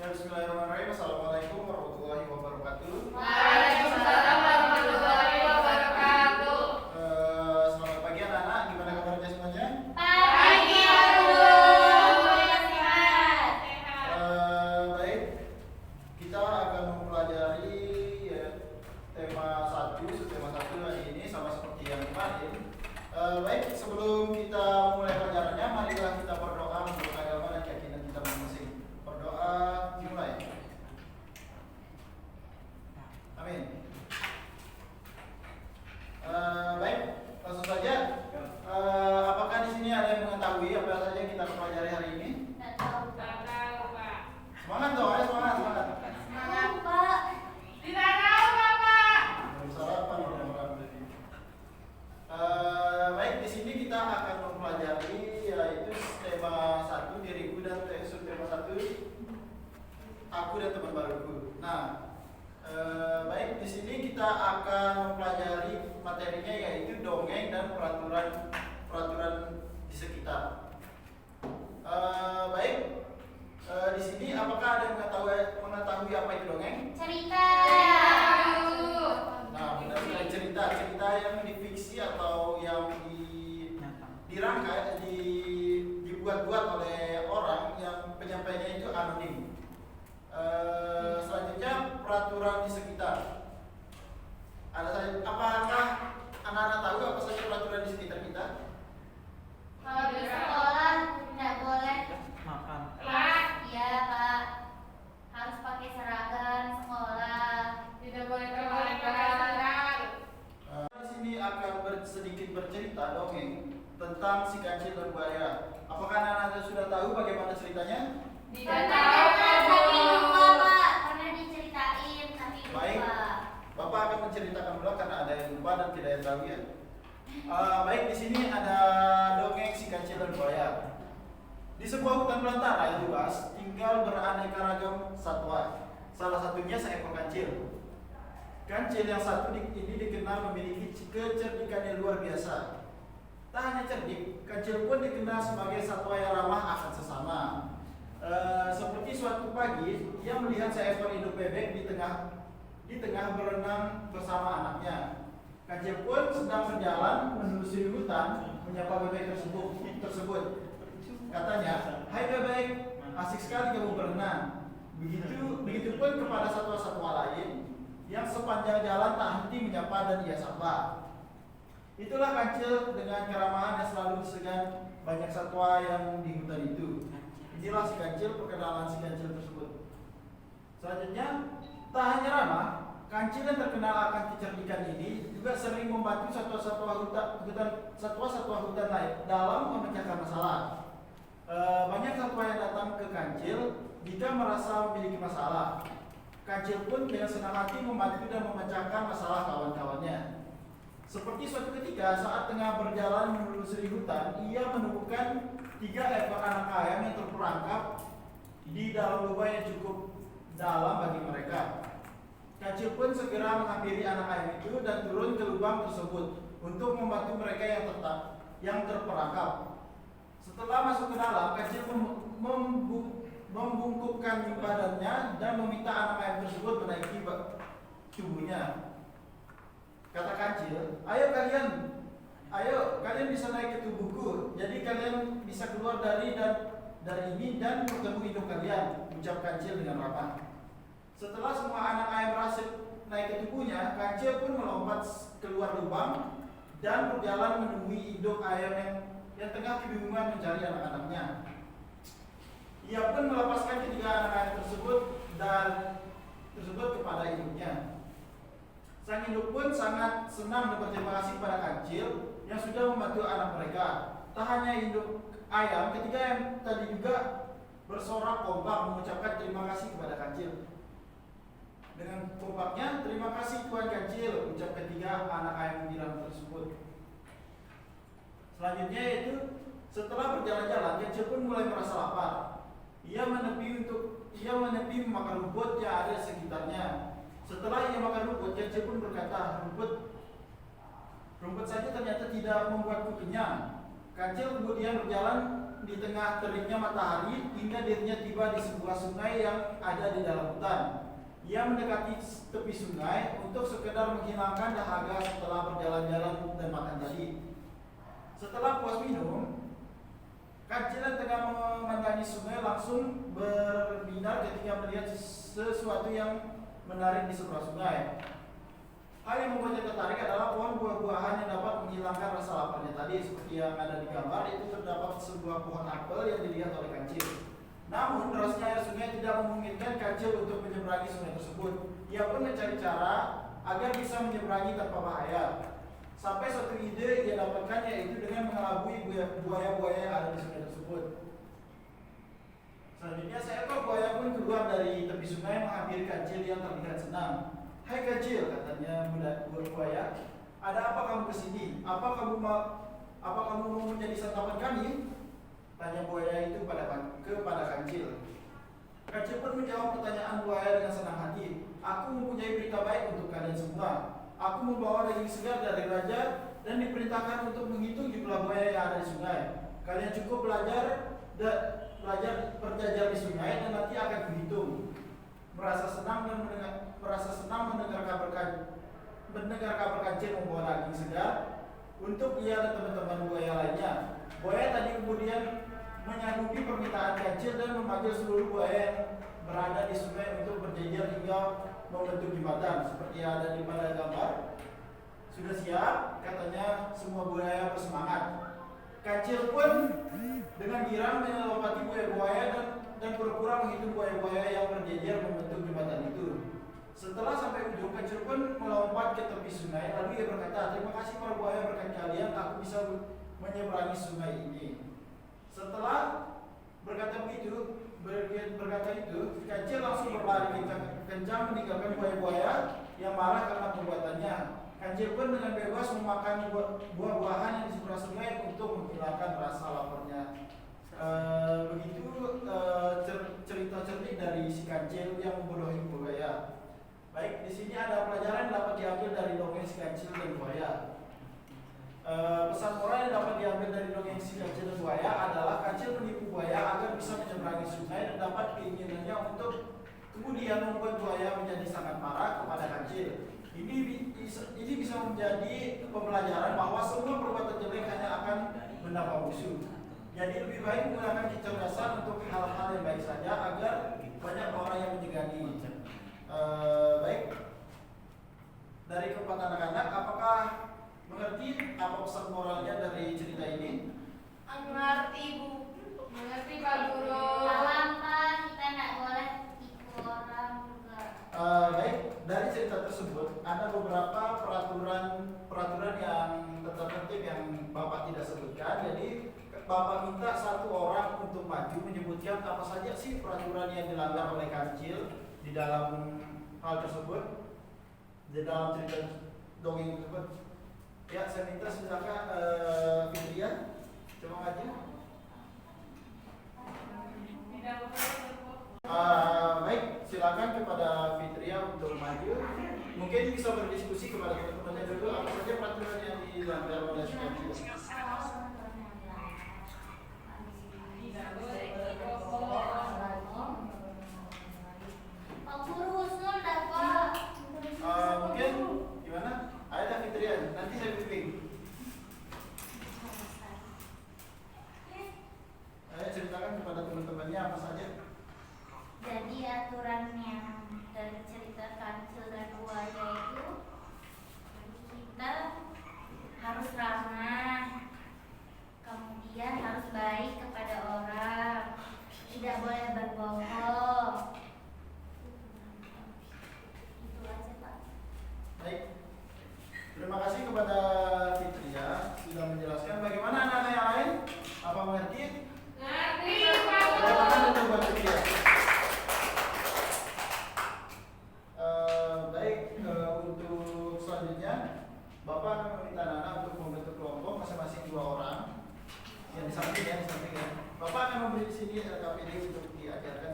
Bismillahirrahmanirrahim. Assalamualaikum warahmatullahi wabarakatuh. Waalaikumsalam warahmatullahi wabarakatuh. Selamat pagi anak-anak. Gimana kabarnya semuanya? Pagi guru. Sehat. Baik. Kita akan mempelajari tema 1, subtema 1 hari ini sama seperti yang kemarin. Baik, sebelum kita mulai pelajarannya, marilah kita berdoa menurut agama dan keyakinan kita masing-masing. Berdoa dimulai. Amin. Baik, langsung saja. Apakah di sini ada yang mengetahui apa saja yang kita pelajari hari ini? Tak tahu, Pak. Semangat dong, ayo semangat. Semangat, Pak. Tidak tahu, Bapak. Belum sarapan orang-orang tadi. Baik, di sini kita akan mempelajari yaitu tema 1 diriku dan subtema 1 aku dan teman baruku. Nah, baik, di sini kita akan mempelajari materinya yaitu dongeng dan peraturan di sekitar. Baik, di sini apakah ada yang mengetahui apa itu dongeng? Cerita. Nah, benar sekali, cerita yang difiksi atau yang dirangkai, dibuat-buat oleh orang yang penyampainya itu anonim. Selanjutnya peraturan di sekitar. Apakah anak-anak tahu apa saja peraturan di sekitar kita? Kalau di sekolah tidak boleh makan. Pak. Iya, Pak. Harus pakai seragam sekolah. Tidak boleh terbakar. Di sini akan sedikit bercerita dongeng tentang si kancil dan buaya. Apakah anak-anak sudah tahu bagaimana ceritanya? Tidak tahu, tapi lupa, Pak. Karena diceritain tapi Baik. lupa. Bapak akan menceritakan dulu karena ada yang lupa dan tidak yang tahu ya. Baik, di sini ada dongeng si kancil dan buaya. Di sebuah hutan belantara yang luas tinggal beraneka ragam satwa. Salah satunya seekor kancil. Kancil yang satu ini dikenal memiliki kecerdikan yang luar biasa. Tak hanya cerdik, kancil pun dikenal sebagai satwa yang ramah akan sesama. Seperti suatu pagi, ia melihat seekor induk bebek di tengah berenang bersama anaknya. Kancil pun sedang berjalan menelusuri hutan, menyapa bebek tersebut. Katanya, "Hai bebek, asik sekali kamu berenang." Begitupun kepada satwa-satwa lain yang sepanjang jalan tak henti menyapa dan ia sapa. Itulah kancil dengan keramahan yang selalu disegan banyak satwa yang di hutan itu. Inilah si kancil, perkenalan si kancil tersebut. Selanjutnya, tak hanya ramah, kancil yang terkenal akan kecerdikan ini juga sering membantu satwa-satwa hutan lain dalam memecahkan masalah. Banyak satwa yang datang ke kancil jika merasa memiliki masalah. Kancil pun dengan senang hati membantu dan memecahkan masalah kawan-kawannya. Seperti suatu ketika saat tengah berjalan menelusuri hutan, ia menemukan 3 ekor anak ayam yang terperangkap di dalam lubang yang cukup dalam bagi mereka. Kancil pun segera menghampiri anak ayam itu dan turun ke lubang tersebut untuk membantu mereka yang terperangkap. Setelah masuk ke dalam, kancil membungkukkan badannya dan meminta anak ayam tersebut menaiki tubuhnya. Kata kancil, ayo kalian bisa naik ke tubuhku, jadi kalian bisa keluar dari ini dan bertemu induk kalian, ucap kancil dengan ramah. Setelah semua anak ayam berhasil naik ke tubuhnya, kancil pun melompat keluar lubang dan berjalan menemui induk ayam yang tengah kebingungan mencari anak-anaknya. Ia pun melepaskan ketiga anak ayam tersebut kepada induknya. Sang induk pun sangat senang dan berterima kasih kepada kancil yang sudah membantu anak mereka. Tak hanya induk ayam, ketiga yang tadi juga bersorak kompak mengucapkan terima kasih kepada kancil. Dengan kompaknya, "Terima kasih Tuan Kancil," ucap ketiga anak ayam gembira tersebut. Selanjutnya yaitu setelah berjalan-jalan, kancil pun mulai merasa lapar. Ia menepi memakan rumput yang ada di sekitarnya. Setelah ia makan rumput, kancil pun berkata, rumput saja ternyata tidak membuatku kenyang. Kancil kemudian berjalan di tengah teriknya matahari hingga dirinya tiba di sebuah sungai yang ada di dalam hutan. Ia mendekati tepi sungai untuk sekedar menghilangkan dahaga setelah berjalan-jalan dan makan tadi. Setelah puas minum, kancil yang tengah memandangi sungai langsung berbinar ketika melihat sesuatu yang menarik di seberang sungai. Hal yang membuatnya tertarik adalah pohon buah-buahan yang dapat menghilangkan rasa laparnya tadi. Seperti yang ada di gambar, itu terdapat sebuah pohon apel yang dilihat oleh kancil. Namun derasnya air sungai tidak memungkinkan kancil untuk menyeberangi sungai tersebut. Ia pun mencari cara agar bisa menyeberangi tanpa bahaya. Sampai suatu ide ia dapatkan, yaitu dengan mengelabui buaya-buaya yang ada di sungai tersebut. Selanjutnya seekor buaya pun keluar dari tepi sungai menghampiri kancil yang terlihat senang. "Hai kancil," katanya buaya, "ada apa kamu kesini? Apa kamu mau menjadi santapan kami?" Tanya buaya itu kepada kancil. Kancil pun menjawab pertanyaan buaya dengan senang hati. "Aku mempunyai berita baik untuk kalian semua. Aku membawa daging segar dari raja dan diperintahkan untuk menghitung jumlah buaya yang ada di sungai. Kalian cukup belajar berjajar di sungai dan nanti akan kuhitung." Merasa senang mendengar kabar kancil membawa daging segar untuk ia dan teman-teman buaya lainnya. Buaya tadi kemudian menyanggupi permintaan kancil dan memanggil seluruh buaya yang berada di sungai untuk berjejer hingga membentuk jembatan seperti yang ada di pada gambar. "Sudah siap?" katanya semua buaya bersemangat. Kancil pun dengan girang melompati buaya-buaya dan pura-pura menghitung buaya-buaya yang berjejer membentuk jembatan itu. Setelah sampai ujung, kancil pun melompat ke tepi sungai. Lalu ia berkata, "Terima kasih para buaya, berkat kalian aku bisa menyeberangi sungai ini." Setelah berkata itu, kancil langsung berlari kencang meninggalkan buaya-buaya yang marah karena perbuatannya. Kancil pun dengan bebas memakan buah-buahan yang di seberang sungai untuk menghilangkan rasa laparnya. Begitu cerita cerdik dari si kancil yang membodohi buaya. Baik, di sini ada pelajaran yang dapat diambil dari dongeng si kancil dan buaya. Pesan moral yang dapat diambil dari dongeng si kancil dan buaya adalah kancil menipu buaya agar bisa menyeberangi sungai dan dapat keinginannya untuk kemudian membuat buaya menjadi sangat marah kepada kancil. Ini bisa menjadi pembelajaran bahwa semua perbuatan jelek hanya akan menambah musuh. Jadi lebih baik menggunakan kecerdasan untuk hal-hal yang baik saja agar banyak orang yang menjagani. Baik, dari keempat anak-anak, apakah mengerti apa pesan moralnya dari cerita ini? Mengerti, Bu. Mengerti, Pak Guru. Paham, Pak. Kita nggak boleh tipu orang juga. Baik, dari cerita tersebut ada beberapa peraturan yang tertentu yang Bapak tidak sebutkan. Jadi Bapak minta satu orang untuk maju menyebutkan apa saja sih peraturan yang dilanggar oleh kancil di dalam hal tersebut, di dalam cerita dongeng tersebut. Ya, saya minta silakan Fitria, coba maju. Baik, silakan kepada Fitria untuk maju. Mungkin bisa berdiskusi kepada teman-temannya dulu apa saja peraturan yang dilanggar oleh kancil. Pak Guru Husnul dapat. Mungkin gimana? Ada Fitria, nanti saya briefing. Ceritakan kepada teman-temannya apa saja. Jadi aturan yang dari cerita kancil dan buaya itu, kita harus ramah, kemudian harus baik kepada orang, tidak boleh berbohong. Itu aja, Pak. Baik, terima kasih kepada Fitria sudah menjelaskan. Bagaimana anak-anak yang lain? Apa mengerti? Ngerti, Pak Guru. Silakan untuk buat Fitria. Baik, untuk selanjutnya Bapak akan meminta anak-anak untuk membentuk kelompok masing-masing 2 orang. Yang di samping ya, Bapak akan memberi di sini KPD untuk diajarkan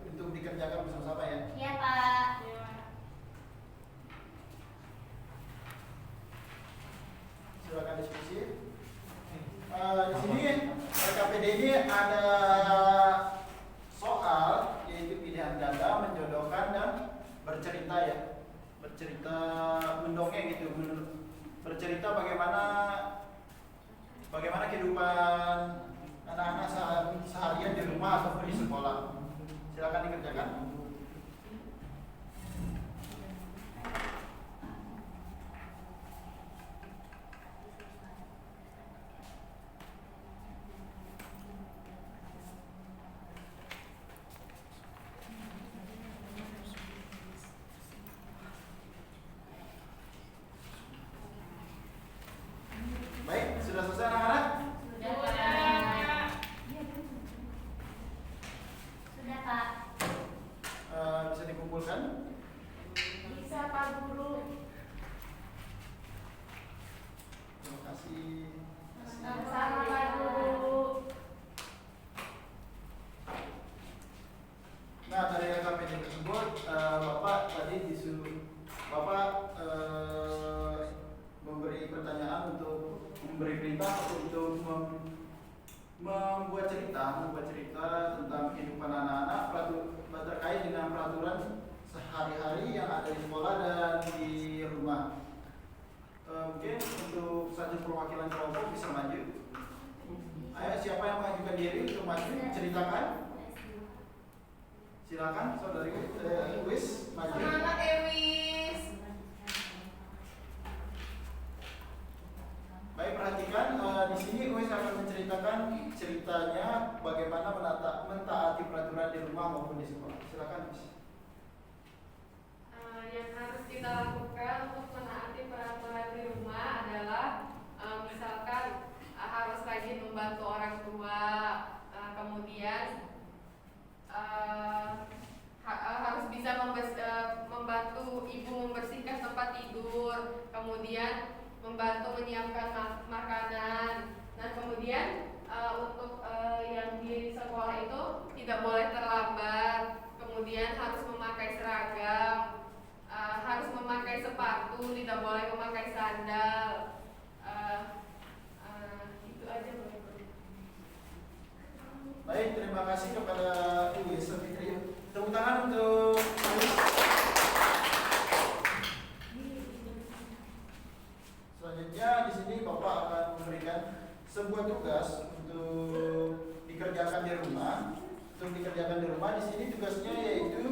untuk dikerjakan bersama-sama ya. Iya, Pak. Silakan diskusi. Di sini KPD ini bagaimana kehidupan anak-anak seharian di rumah ataupun di sekolah. Silakan dikerjakan. Baik, sudah selesai anak-anak? Sudah, Pak. Sudah, Pak. Bisa dikumpulkan? Bisa Pak Guru. Terima kasih. Sama-sama Pak Guru. Nah, dari LKPD tersebut, Bapak tadi disuruh Bapak memberi pertanyaan untuk memberi perintah untuk membuat cerita tentang kehidupan anak-anak terkait dengan peraturan sehari-hari yang ada di sekolah dan di rumah. Mungkin untuk satu perwakilan kelompok bisa maju. Ayo, siapa yang mengajukan diri untuk maju ceritakan? Silakan saudari Wis maju. Semangat Ewis. Baik, perhatikan di sini Wis akan menceritakan ceritanya bagaimana mentaati peraturan di rumah maupun di sekolah. Silakan Wis. Yang harus kita lakukan untuk menaati peraturan di rumah adalah misalkan harus rajin membantu orang tua, kemudian harus bisa membantu ibu membersihkan tempat tidur, kemudian membantu menyiapkan makanan. Nah, kemudian untuk yang di sekolah itu tidak boleh terlambat, kemudian harus memakai seragam, harus memakai sepatu, tidak boleh memakai sandal. Itu aja Pak Guru. Baik, terima kasih kepada Wis Fitri. Tepuk tangan untuk Wis. Selanjutnya di sini Bapak akan memberikan sebuah tugas untuk dikerjakan di rumah. Untuk dikerjakan di rumah di sini tugasnya yaitu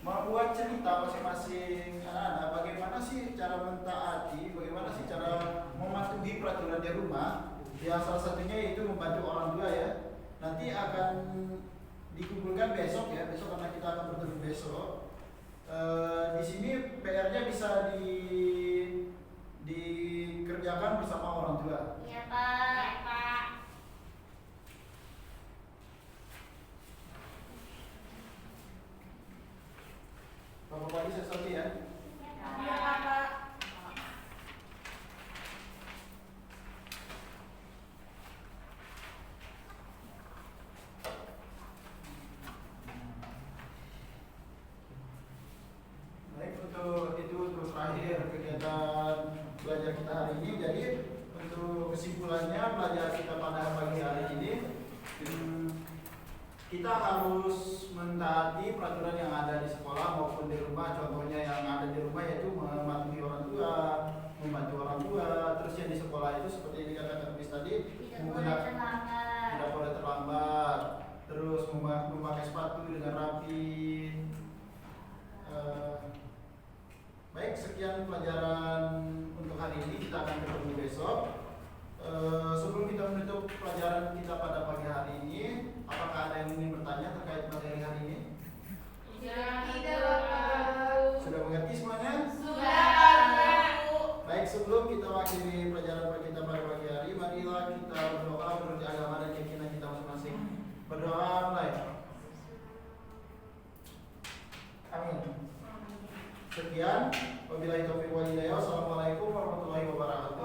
membuat cerita masing-masing anak-anak. Bagaimana sih cara mentaati, bagaimana sih cara mematuhi peraturan di rumah? Ya, salah satunya yaitu membantu orang tua ya. Nanti akan dikumpulkan besok ya, besok karena kita akan bertemu besok. Di sini PR-nya bisa dikerjakan bersama orang tua. Iya, Pak. Iya, Pak. Bapak Padi sesuatu ya. Iya, Pak. Baik, untuk itu terus terakhir kegiatan belajar kita hari ini. Jadi untuk kesimpulannya belajar kita pada pagi hari ini, kita harus mentaati peraturan yang ada di sekolah maupun di rumah. Contohnya yang ada di rumah yaitu mematuhi orang tua, membantu orang tua. Terus yang di sekolah itu seperti yang dikatakan Miss tadi, Tidak boleh terlambat. tidak boleh terlambat. Terus memakai sepatu dengan rapi. Baik, sekian pelajaran untuk hari ini. Kita akan ketemu besok. Sebelum kita menutup pelajaran kita pada pagi hari ini, apakah ada yang ingin bertanya terkait materi hari ini? Tidak Bapak. Sudah mengerti semuanya? Sudah Pak Guru. Baik, sebelum kita mengakhiri pelajaran kita pada pagi hari, marilah kita berdoa menurut agama dan keyakinan kita masing-masing. Berdoa mulai. Amin. Sekian, wabillahi taufiq wal hidayah. Wassalamualaikum warahmatullahi wabarakatuh.